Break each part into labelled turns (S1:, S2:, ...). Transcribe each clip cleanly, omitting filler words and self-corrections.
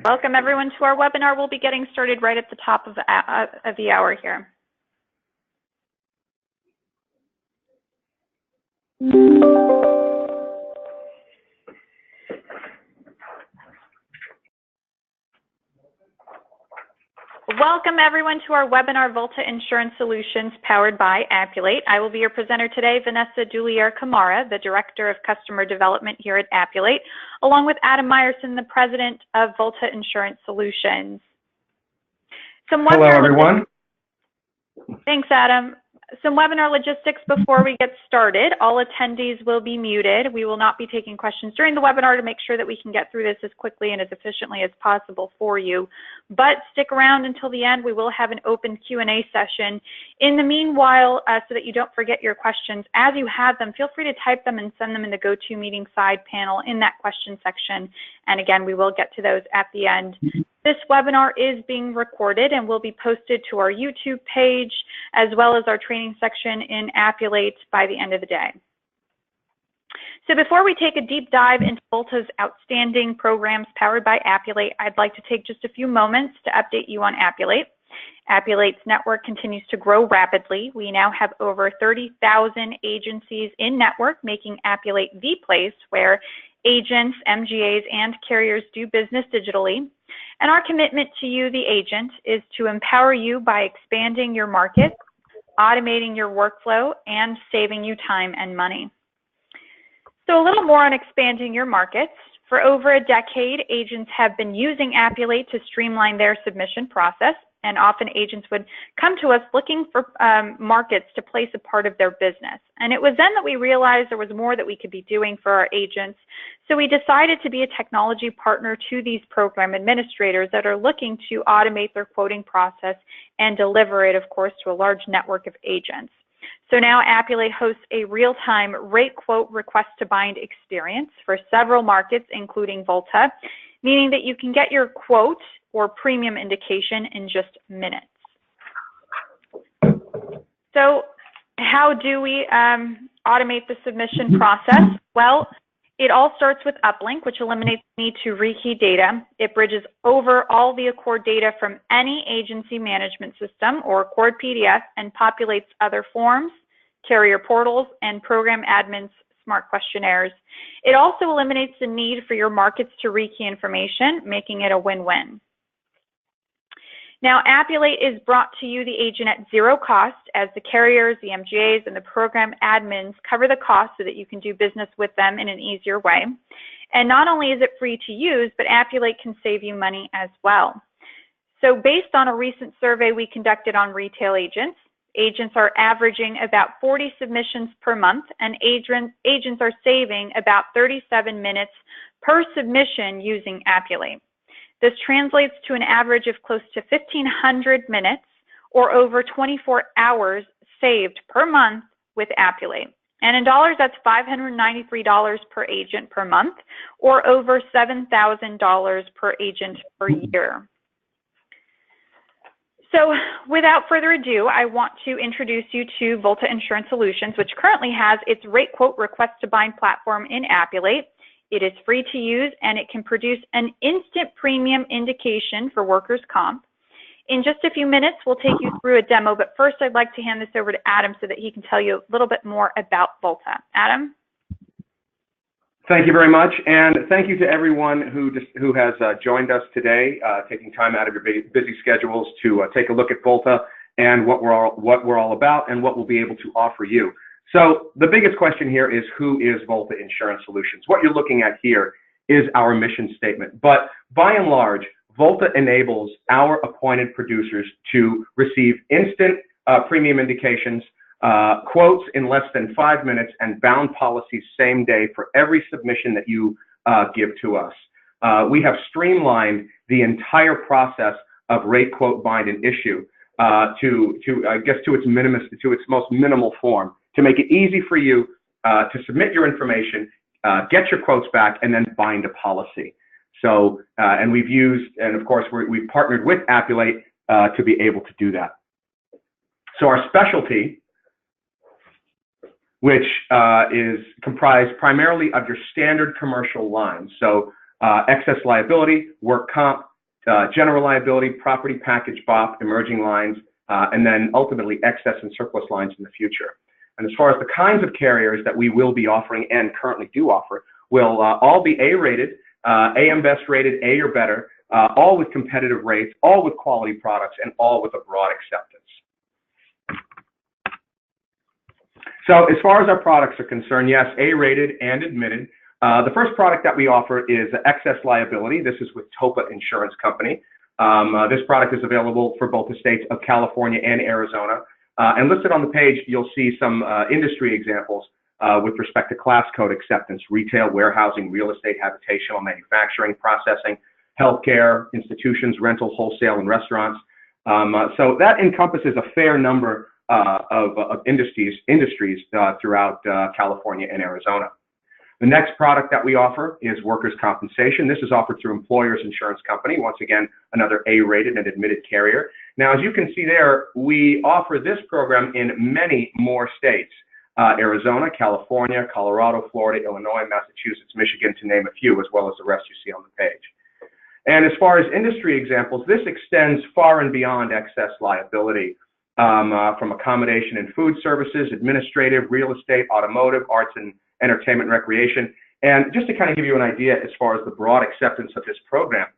S1: Welcome everyone to our webinar. We'll be getting started right at the top of the hour here. Welcome everyone to our webinar, Volta Insurance Solutions, powered by Appulate. I will be your presenter today, Vanessa Dulier-Camara, the Director of Customer Development here at Appulate, along with Adam Meyerson, the President of Volta Insurance Solutions.
S2: Hello everyone.
S1: Thanks, Adam. Some webinar logistics before we get started. All attendees will be muted. We will not be taking questions during the webinar to make sure that we can get through this as quickly and as efficiently as possible for you. But stick around until the end. We will have an open Q&A session. In the meanwhile, so that you don't forget your questions, as you have them, feel free to type them and send them in the GoToMeeting side panel in that question section. And again, we will get to those at the end. This webinar is being recorded and will be posted to our YouTube page as well as our training section in Appulate by the end of the day. So before we take a deep dive into Volta's outstanding programs powered by Appulate, I'd like to take just a few moments to update you on Appulate. Appulate's network continues to grow rapidly. We now have over 30,000 agencies in network, making Appulate the place where agents, MGAs, and carriers do business digitally. And our commitment to you, the agent, is to empower you by expanding your market, automating your workflow, and saving you time and money. So a little more on expanding your markets. For over a decade, agents have been using Appulate to streamline their submission process, and often agents would come to us looking for markets to place a part of their business. And it was then that we realized there was more that we could be doing for our agents. So we decided to be a technology partner to these program administrators that are looking to automate their quoting process and deliver it, of course, to a large network of agents. So now Appulate hosts a real-time rate quote request to bind experience for several markets, including Volta, meaning that you can get your quote or premium indication in just minutes. So how do we automate the submission process? Well, it all starts with Uplink, which eliminates the need to rekey data. It bridges over all the Accord data from any agency management system or Accord PDF and populates other forms, carrier portals, and program admins' smart questionnaires. It also eliminates the need for your markets to rekey information, making it a win-win. Now, Appulate is brought to you, the agent, at zero cost, as the carriers, the MGAs, and the program admins cover the cost so that you can do business with them in an easier way. And not only is it free to use, but Appulate can save you money as well. So based on a recent survey we conducted on retail agents, agents are averaging about 40 submissions per month, and agents are saving about 37 minutes per submission using Appulate. This translates to an average of close to 1,500 minutes or over 24 hours saved per month with Appulate. And in dollars, that's $593 per agent per month or over $7,000 per agent per year. So without further ado, I want to introduce you to Volta Insurance Solutions, which currently has its rate quote request to bind platform in Appulate. It is free to use, and it can produce an instant premium indication for workers' comp. In just a few minutes, we'll take you through a demo, but first I'd like to hand this over to Adam so that he can tell you a little bit more about Volta. Adam?
S2: Thank you very much, and thank you to everyone who has joined us today, taking time out of your busy schedules to take a look at Volta and what we're all about and what we'll be able to offer you. So the biggest question here is, who is Volta Insurance Solutions? What you're looking at here is our mission statement. But by and large, Volta enables our appointed producers to receive instant premium indications, quotes in less than 5 minutes, and bound policies same day for every submission that you give to us. We have streamlined the entire process of rate, quote, bind, and issue to its most minimal form, to make it easy for you to submit your information, get your quotes back, and then bind a policy. So, and of course, we've partnered with Appulate to be able to do that. So our specialty, which is comprised primarily of your standard commercial lines, so excess liability, work comp, general liability, property package BOP, emerging lines, and then ultimately excess and surplus lines in the future. And as far as the kinds of carriers that we will be offering and currently do offer, will all be A-rated, AM Best rated, A or better, all with competitive rates, all with quality products, and all with a broad acceptance. So as far as our products are concerned, yes, A-rated and admitted. The first product that we offer is excess liability. This is with Topa Insurance Company. This product is available for both the states of California and Arizona. And listed on the page, you'll see some industry examples with respect to class code acceptance: retail, warehousing, real estate, habitational, manufacturing, processing, healthcare, institutions, rental, wholesale, and restaurants. So that encompasses a fair number of industries throughout California and Arizona. The next product that we offer is workers' compensation. This is offered through Employers Insurance Company, once again, another A-rated and admitted carrier. Now, as you can see there, we offer this program in many more states: Arizona, California, Colorado, Florida, Illinois, Massachusetts, Michigan, to name a few, as well as the rest you see on the page. And as far as industry examples, this extends far and beyond excess liability, from accommodation and food services, administrative, real estate, automotive, arts and entertainment, recreation. And just to kind of give you an idea as far as the broad acceptance of this program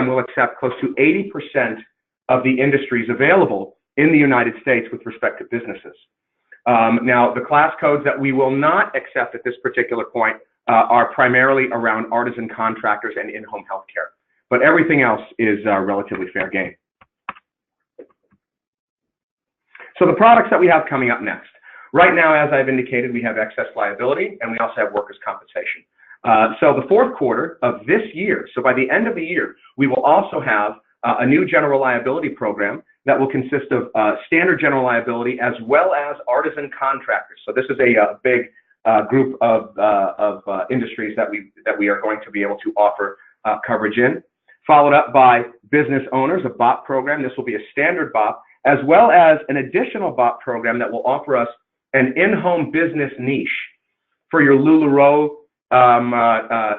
S2: will accept close to 80% of the industries available in the United States with respect to businesses. Now, the class codes that we will not accept at this particular point are primarily around artisan contractors and in-home healthcare, but everything else is relatively fair game. So the products that we have coming up next. Right now, as I've indicated, we have excess liability and we also have workers' compensation. So the fourth quarter of this year, so by the end of the year, we will also have a new general liability program that will consist of standard general liability as well as artisan contractors. So this is a big group of industries that we are going to be able to offer coverage in. Followed up by business owners, a BOP program. This will be a standard BOP, as well as an additional BOP program that will offer us an in-home business niche for your LuLaRoe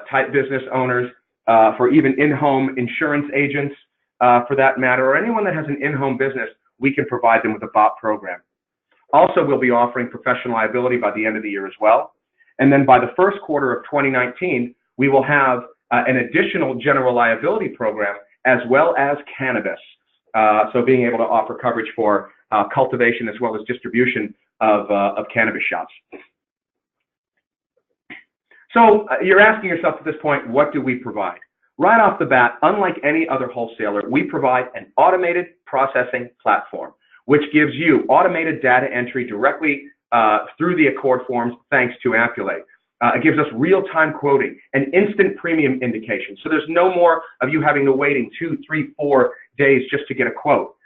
S2: type business owners, for even in-home insurance agents, for that matter, or anyone that has an in-home business. We can provide them with a BOP program. Also, we'll be offering professional liability by the end of the year as well. And then by the first quarter of 2019, we will have an additional general liability program as well as cannabis. So being able to offer coverage for cultivation as well as distribution of cannabis shops. So you're asking yourself at this point, what do we provide? Right off the bat, unlike any other wholesaler, we provide an automated processing platform, which gives you automated data entry directly through the Accord forms, thanks to Appulate. It gives us real-time quoting and instant premium indication. So there's no more of you having to waiting 2, 3, 4 days just to get a quote.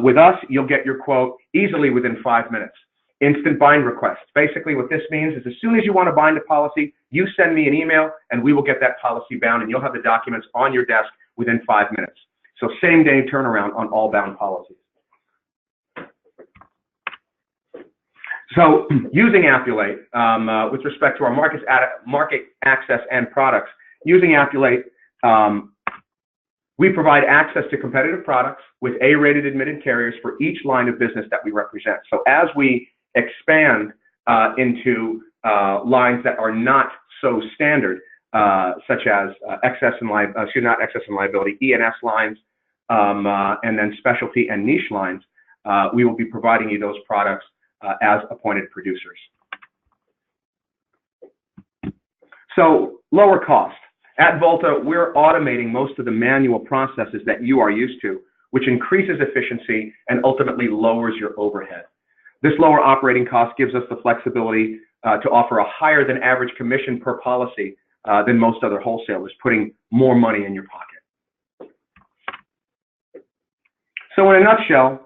S2: With us, you'll get your quote easily within 5 minutes. Instant bind request. Basically what this means is as soon as you want to bind a policy, you send me an email and we will get that policy bound and you'll have the documents on your desk within 5 minutes. So same day turnaround on all bound policies. So using Appulate, with respect to our market access and products, using Appulate, we provide access to competitive products with A-rated admitted carriers for each line of business that we represent. So as we expand into lines that are not so standard, such as not excess and liability, E&S lines, and then specialty and niche lines, we will be providing you those products as appointed producers. So lower cost. At Volta, we're automating most of the manual processes that you are used to, which increases efficiency and ultimately lowers your overhead. This lower operating cost gives us the flexibility to offer a higher than average commission per policy than most other wholesalers, putting more money in your pocket. So in a nutshell,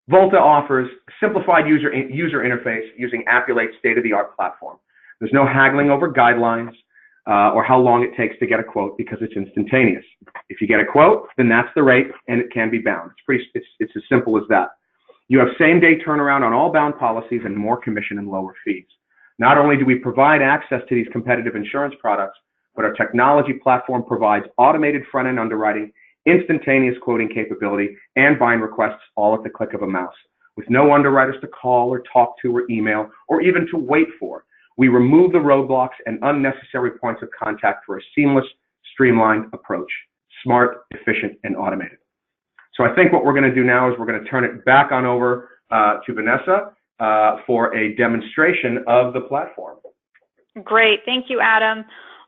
S2: Volta offers simplified user interface using Appulate's state-of-the-art platform. There's no haggling over guidelines or how long it takes to get a quote because it's instantaneous. If you get a quote, then that's the rate and it can be bound. It's as simple as that. You have same-day turnaround on all bound policies and more commission and lower fees. Not only do we provide access to these competitive insurance products, but our technology platform provides automated front-end underwriting, instantaneous quoting capability, and bind requests all at the click of a mouse. With no underwriters to call or talk to or email or even to wait for, we remove the roadblocks and unnecessary points of contact for a seamless, streamlined approach. Smart, efficient, and automated. So I think what we're going to do now is we're going to turn it back on over to Vanessa for a demonstration of the platform.
S1: Great. Thank you, Adam.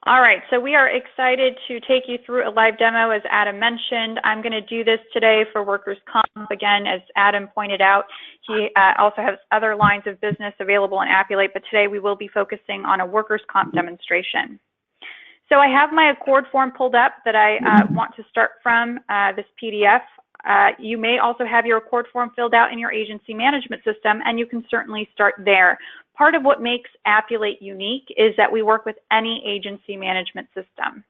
S1: All right, so we are excited to take you through a live demo, as Adam mentioned. I'm going to do this today for workers' comp. Again, as Adam pointed out, he also has other lines of business available in Appulate, but today we will be focusing on a workers' comp demonstration. So I have my Accord form pulled up that I want to start from, this PDF. You may also have your Accord form filled out in your agency management system, and you can certainly start there. Part of what makes Appulate unique is that we work with any agency management system.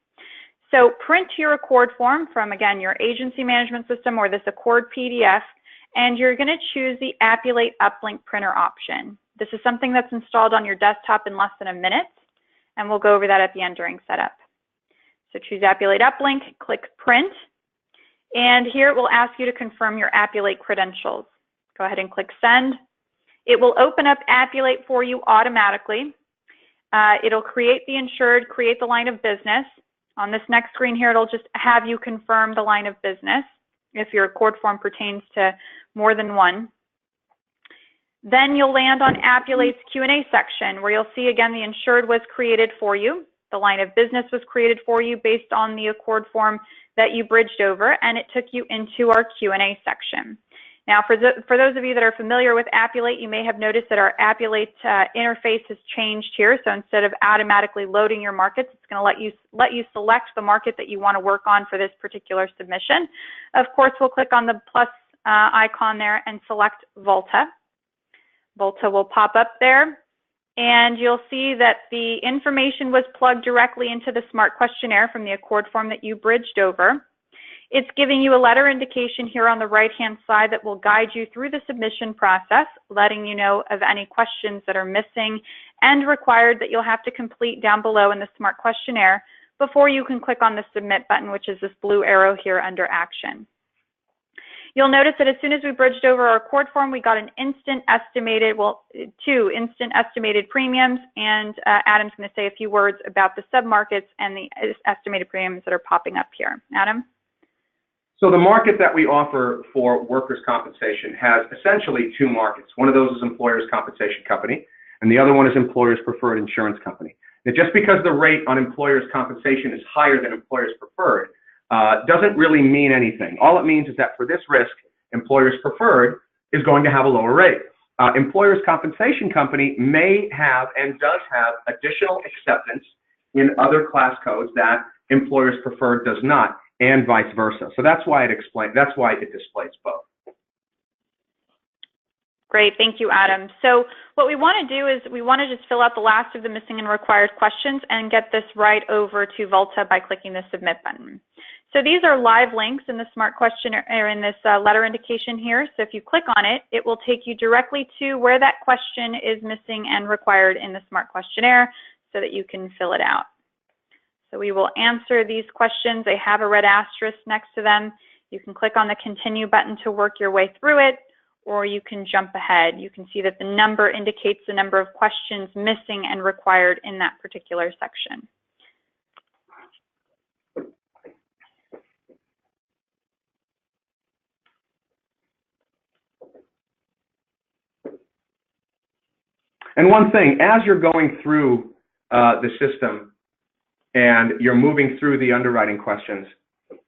S1: So print your Accord form from, again, your agency management system or this Accord PDF, and you're going to choose the Appulate Uplink printer option. This is something that's installed on your desktop in less than a minute, and we'll go over that at the end during setup. So choose Appulate Uplink, click Print, and here it will ask you to confirm your Appulate credentials. Go ahead and click Send. It will open up Appulate for you automatically. It'll create the insured, create the line of business. On this next screen here, it'll just have you confirm the line of business if your Accord form pertains to more than one. Then you'll land on Appulate's Q&A section, where you'll see again the insured was created for you. The line of business was created for you based on the Accord form that you bridged over, and it took you into our Q&A section. Now, for those of you that are familiar with Appulate, you may have noticed that our Appulate interface has changed here. So instead of automatically loading your markets, it's going to let you select the market that you want to work on for this particular submission. Of course, we'll click on the plus icon there and select Volta. Volta will pop up there, and you'll see that the information was plugged directly into the SMART questionnaire from the Accord form that you bridged over. It's giving you a letter indication here on the right-hand side that will guide you through the submission process, letting you know of any questions that are missing and required that you'll have to complete down below in the SMART questionnaire before you can click on the Submit button, which is this blue arrow here under Action. You'll notice that as soon as we bridged over our Accord form, we got an instant estimated, well, 2 instant estimated premiums, and Adam's going to say a few words about the submarkets and the estimated premiums that are popping up here. Adam?
S2: So the market that we offer for workers' compensation has essentially 2 markets. One of those is employers' compensation company, and the other one is employers' preferred insurance company. Now, just because the rate on employers' compensation is higher than employers' preferred doesn't really mean anything. All it means is that for this risk, employers' preferred is going to have a lower rate. Employers' compensation company may have and does have additional acceptance in other class codes that employers' preferred does not, and vice versa. So that's why it displays both.
S1: Great, thank you, Adam. So what we want to do is we want to just fill out the last of the missing and required questions and get this right over to Volta by clicking the Submit button. So these are live links in the SMART questionnaire, or in this letter indication here. So if you click on it, it will take you directly to where that question is missing and required in the SMART questionnaire so that you can fill it out. So we will answer these questions. They have a red asterisk next to them. You can click on the Continue button to work your way through it, or you can jump ahead. You can see that the number indicates the number of questions missing and required in that particular section.
S2: And one thing, as you're going through the system, and you're moving through the underwriting questions,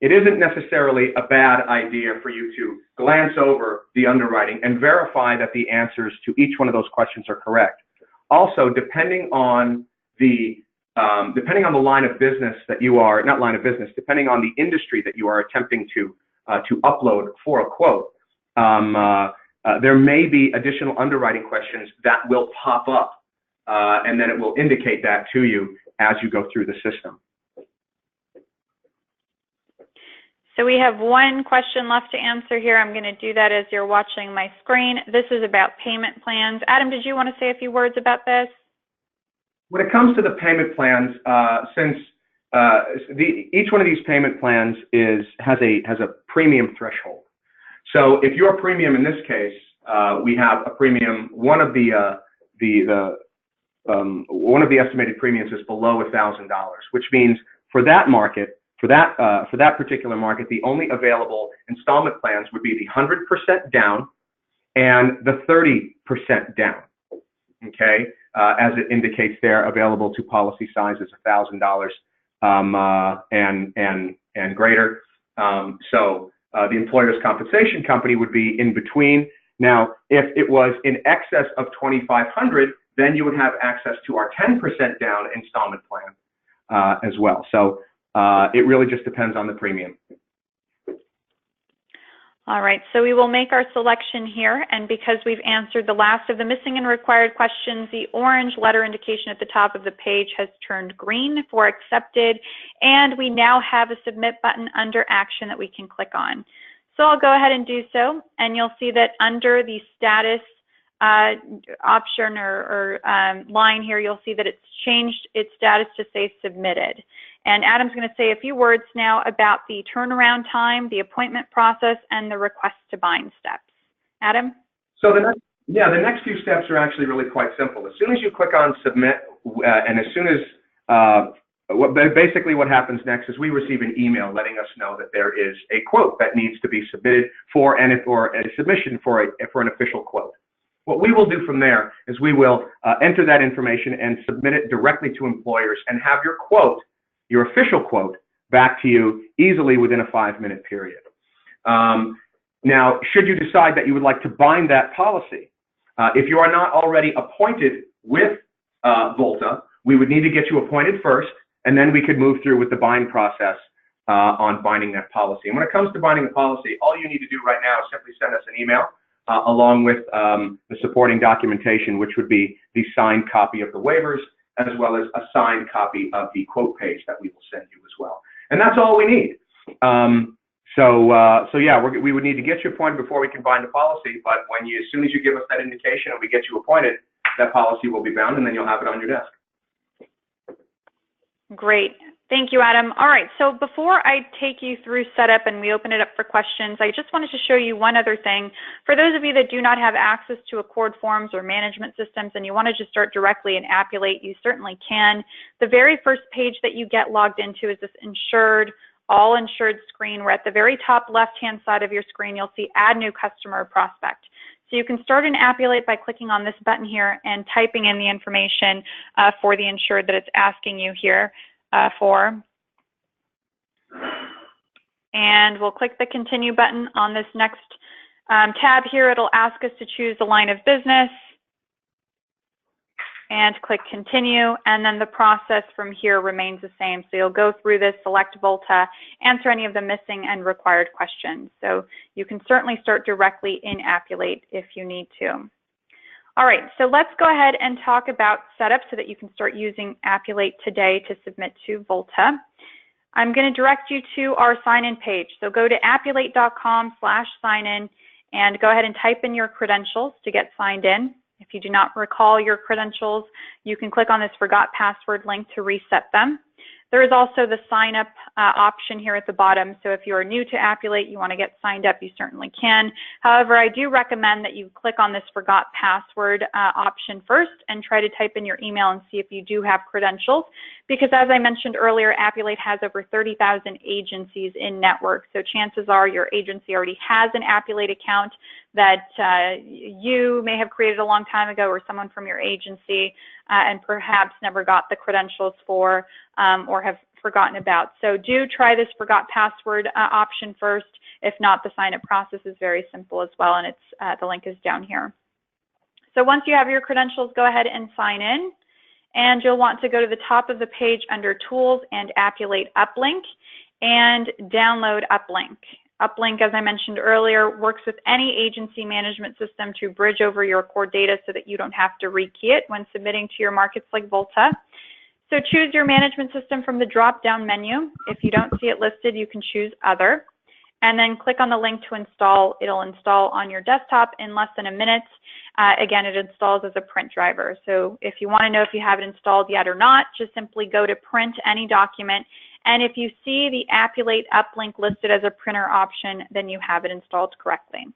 S2: it isn't necessarily a bad idea for you to glance over the underwriting and verify that the answers to each one of those questions are correct. Also, depending on the line of business that you are, not line of business, depending on the industry that you are attempting to upload for a quote, there may be additional underwriting questions that will pop up, and then it will indicate that to you as you go through the system.
S1: So we have one question left to answer here. I'm going to do that as you're watching my screen. This is about payment plans. Adam, did you want to say a few words about this?
S2: When it comes to the payment plans, since each one of these payment plans has a premium threshold. So if your premium in this case, we have a premium. One of the estimated premiums is below $1,000, which means for that market, for that particular market, the only available installment plans would be the 100% down and the 30% down. Okay, as it indicates there, available to policy sizes $1,000 and greater. So the employer's compensation company would be in between. Now, if it was in excess of $2,500, then you would have access to our 10% down installment plan as well. So it really just depends on the premium.
S1: All right, so we will make our selection here, and because we've answered the last of the missing and required questions, the orange letter indication at the top of the page has turned green for accepted, and we now have a submit button under action that we can click on. So I'll go ahead and do so, and you'll see that under the status option or line here, you'll see that it's changed its status to say submitted. And Adam's going to say a few words now about the turnaround time, the appointment process, and the request to bind steps. Adam?
S2: So the next few steps are actually really quite simple. As soon as you click on submit, and as soon as basically what happens next is we receive an email letting us know that there is a quote that needs to be submitted or a submission for an official quote. What we will do from there is we will enter that information and submit it directly to employers and have your quote, your official quote, back to you easily within a 5-minute period. Now, should you decide that you would like to bind that policy, if you are not already appointed with Volta, we would need to get you appointed first, and then we could move through with the bind process on binding that policy. And when it comes to binding the policy, all you need to do right now is simply send us an email along with the supporting documentation, which would be the signed copy of the waivers, as well as a signed copy of the quote page that we will send you as well. And that's all we need. So yeah, we would need to get you appointed before we can bind the policy, but as soon as you give us that indication and we get you appointed, that policy will be bound and then you'll have it on your desk.
S1: Great. Thank you, Adam. All right, so before I take you through setup and we open it up for questions, I just wanted to show you one other thing. For those of you that do not have access to Accord forms or management systems and you want to just start directly in Appulate, you certainly can. The very first page that you get logged into is this insured, all insured screen, where at the very top left-hand side of your screen, you'll see add new customer or prospect. So you can start in Appulate by clicking on this button here and typing in the information for the insured that it's asking you here for. And we'll click the continue button on this next tab here. It'll ask us to choose the line of business and click continue, and then the process from here remains the same. So you'll go through this, select Volta, answer any of the missing and required questions. So you can certainly start directly in Appulate if you need to. All right, so let's go ahead and talk about setup so that you can start using Appulate today to submit to Volta. I'm going to direct you to our sign-in page. So go to appulate.com/sign-in and go ahead and type in your credentials to get signed in. If you do not recall your credentials, you can click on this forgot password link to reset them. There is also the sign up option here at the bottom. So if you are new to Appulate, you want to get signed up, you certainly can. However, I do recommend that you click on this forgot password option first and try to type in your email and see if you do have credentials. Because as I mentioned earlier, Appulate has over 30,000 agencies in network. So chances are your agency already has an Appulate account that you may have created a long time ago, or someone from your agency and perhaps never got the credentials for or have forgotten about. So do try this forgot password option first. If not, the sign up process is very simple as well, and it's the link is down here. So once you have your credentials, go ahead and sign in, and you'll want to go to the top of the page under Tools and Appulate Uplink and download Uplink. Uplink, as I mentioned earlier, works with any agency management system to bridge over your core data so that you don't have to rekey it when submitting to your markets like Volta. So choose your management system from the drop-down menu. If you don't see it listed, you can choose Other, and then click on the link to install. It'll install on your desktop in less than a minute. again, it installs as a print driver. So if you want to know if you have it installed yet or not, just simply go to print any document. And if you see the Appulate uplink listed as a printer option, then you have it installed correctly.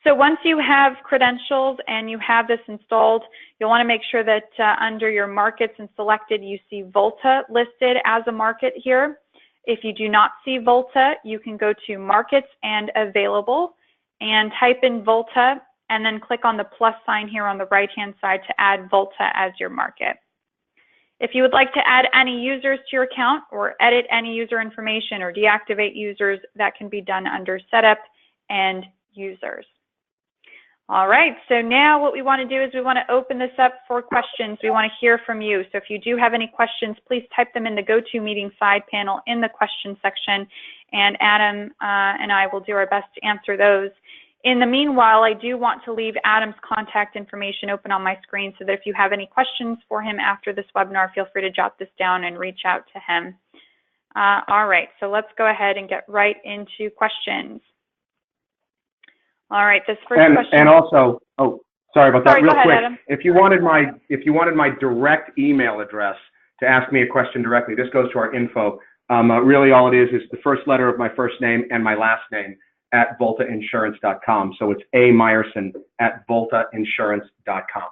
S1: So once you have credentials and you have this installed, you'll want to make sure that under your markets and selected, you see Volta listed as a market here. If you do not see Volta, you can go to Markets and Available and type in Volta and then click on the plus sign here on the right-hand side to add Volta as your market. If you would like to add any users to your account or edit any user information or deactivate users, that can be done under Setup and Users. All right, so now what we want to do is we want to open this up for questions. We want to hear from you. So if you do have any questions, please type them in the GoToMeeting side panel in the question section, and Adam and I will do our best to answer those. In the meanwhile, I do want to leave Adam's contact information open on my screen so that if you have any questions for him after this webinar, feel free to jot this down and reach out to him. All right, so let's go ahead and get right into questions. All right, this first question.
S2: And also, oh, sorry about that.
S1: Sorry,
S2: real
S1: go ahead,
S2: quick.
S1: Adam.
S2: If you wanted my direct email address to ask me a question directly, this goes to our info. Really, all it is the first letter of my first name and my last name at voltainsurance.com. So it's A. Meyerson at voltainsurance.com.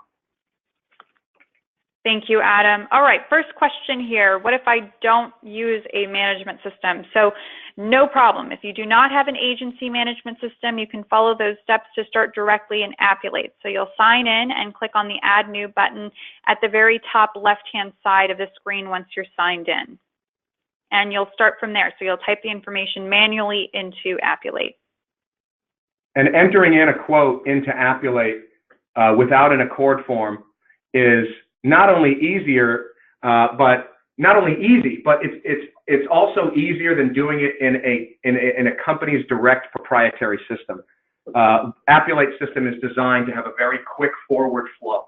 S1: Thank you, Adam. All right, first question here. What if I don't use a management system? So no problem. If you do not have an agency management system, you can follow those steps to start directly in Appulate. So you'll sign in and click on the Add New button at the very top left-hand side of the screen once you're signed in. And you'll start from there. So you'll type the information manually into Appulate.
S2: And entering in a quote into Appulate without an Accord form is not only easier, but not only easy, but it's also easier than doing it in a company's direct proprietary system. Appulate system is designed to have a very quick forward flow,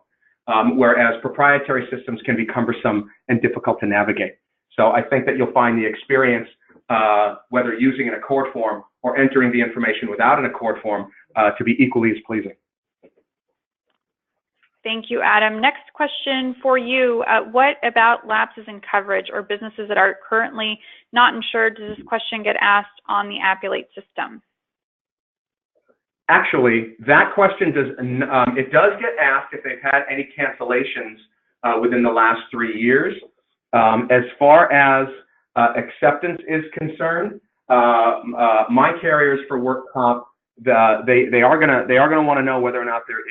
S2: whereas proprietary systems can be cumbersome and difficult to navigate. So I think that you'll find the experience, whether using an Accord form or entering the information without an Accord form, to be equally as pleasing.
S1: Thank you, Adam. Next question for you. What about lapses in coverage or businesses that are currently not insured? Does this question get asked on the Appulate system?
S2: Actually, that question does get asked if they've had any cancellations within the last 3 years. As far as acceptance is concerned, my carriers for work comp, they are gonna want to know whether or not there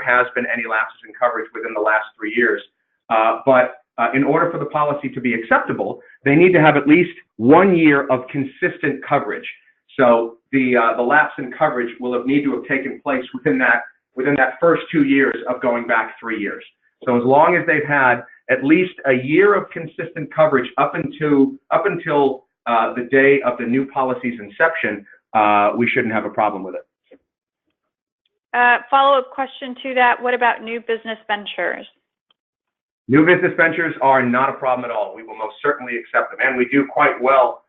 S2: has been any lapses in coverage within the last 3 years. But in order for the policy to be acceptable, they need to have at least 1 year of consistent coverage. So the lapse in coverage will need to have taken place within that first 2 years of going back 3 years. So as long as they've had at least a year of consistent coverage up until the day of the new policy's inception, we shouldn't have a problem with it.
S1: Follow-up question to that, what about new business ventures?
S2: New business ventures are not a problem at all. We will most certainly accept them, and we do quite well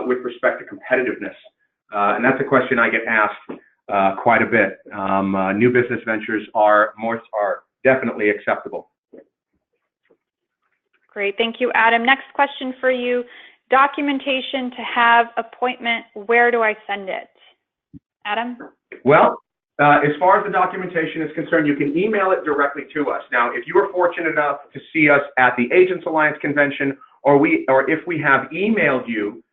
S2: with respect to competitiveness. And that's a question I get asked quite a bit. New business ventures are definitely acceptable.
S1: Great, thank you, Adam. Next question for you. Documentation to have appointment, where do I send it? Adam?
S2: Well, as far as the documentation is concerned, you can email it directly to us. Now, if you are fortunate enough to see us at the Agents Alliance convention, or if we have emailed you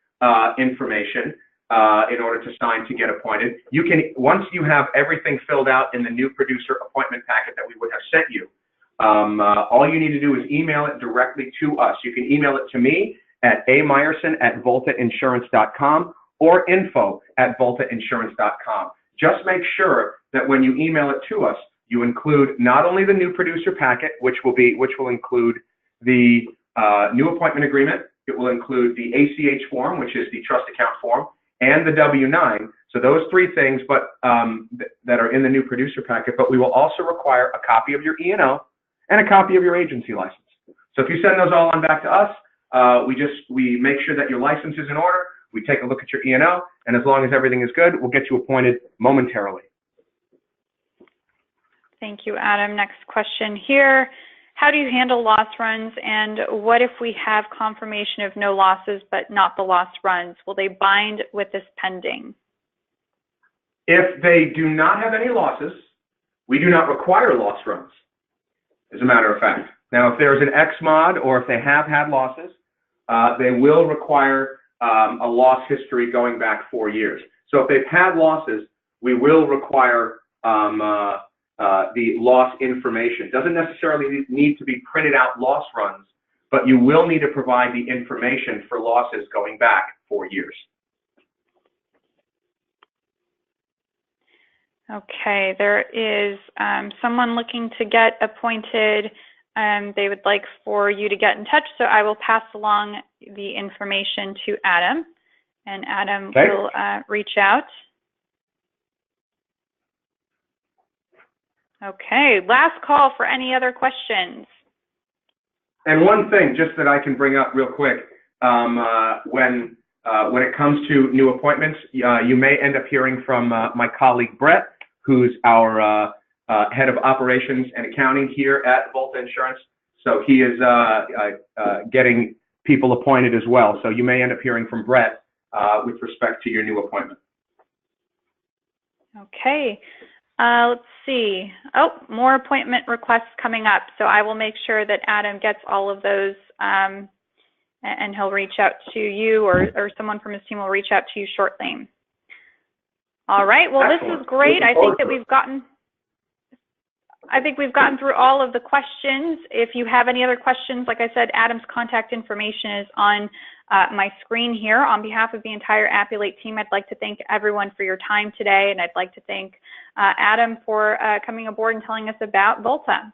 S2: information in order to sign to get appointed, you can, once you have everything filled out in the new producer appointment packet that we would have sent you, all you need to do is email it directly to us. You can email it to me at ameyerson@voltainsurance.com or info@voltainsurance.com. Just make sure that when you email it to us, you include not only the new producer packet, which will include the new appointment agreement, it will include the ACH form, which is the trust account form, and the W-9. So those 3 things, but that are in the new producer packet. But we will also require a copy of your E&O and a copy of your agency license. So if you send those all on back to us, we make sure that your license is in order. We take a look at your E&O, and as long as everything is good, we'll get you appointed momentarily.
S1: Thank you, Adam. Next question here. How do you handle loss runs, and what if we have confirmation of no losses but not the loss runs? Will they bind with this pending?
S2: If they do not have any losses, we do not require loss runs, as a matter of fact. Now, if there's an X mod or if they have had losses, they will require a loss history going back 4 years. So if they've had losses, we will require the loss information. Doesn't necessarily need to be printed out loss runs, but you will need to provide the information for losses going back 4 years.
S1: Okay, there is someone looking to get appointed. They would like for you to get in touch, so I will pass along the information to Adam, and Adam will reach out. Okay, last call for any other questions.
S2: And one thing, just that I can bring up real quick, when it comes to new appointments, you may end up hearing from my colleague Brett, who's our head of operations and accounting here at Volta Insurance. So he is getting people appointed as well. So you may end up hearing from Brett with respect to your new appointment.
S1: Okay. Let's see. Oh, more appointment requests coming up. So I will make sure that Adam gets all of those, and he'll reach out to you, or someone from his team will reach out to you shortly. All right. Well,
S2: Excellent.
S1: This is great. I think that we've gotten through all of the questions. If you have any other questions, like I said, Adam's contact information is on my screen here. On behalf of the entire Appulate team, I'd like to thank everyone for your time today, and I'd like to thank Adam for coming aboard and telling us about Volta.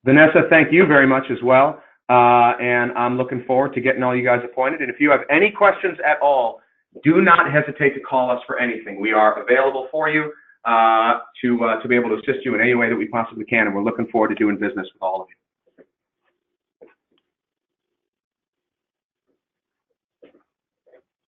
S2: Vanessa, thank you very much as well, and I'm looking forward to getting all you guys appointed. And if you have any questions at all, do not hesitate to call us for anything. We are available for you to be able to assist you in any way that we possibly can, and we're looking forward to doing business with all of you.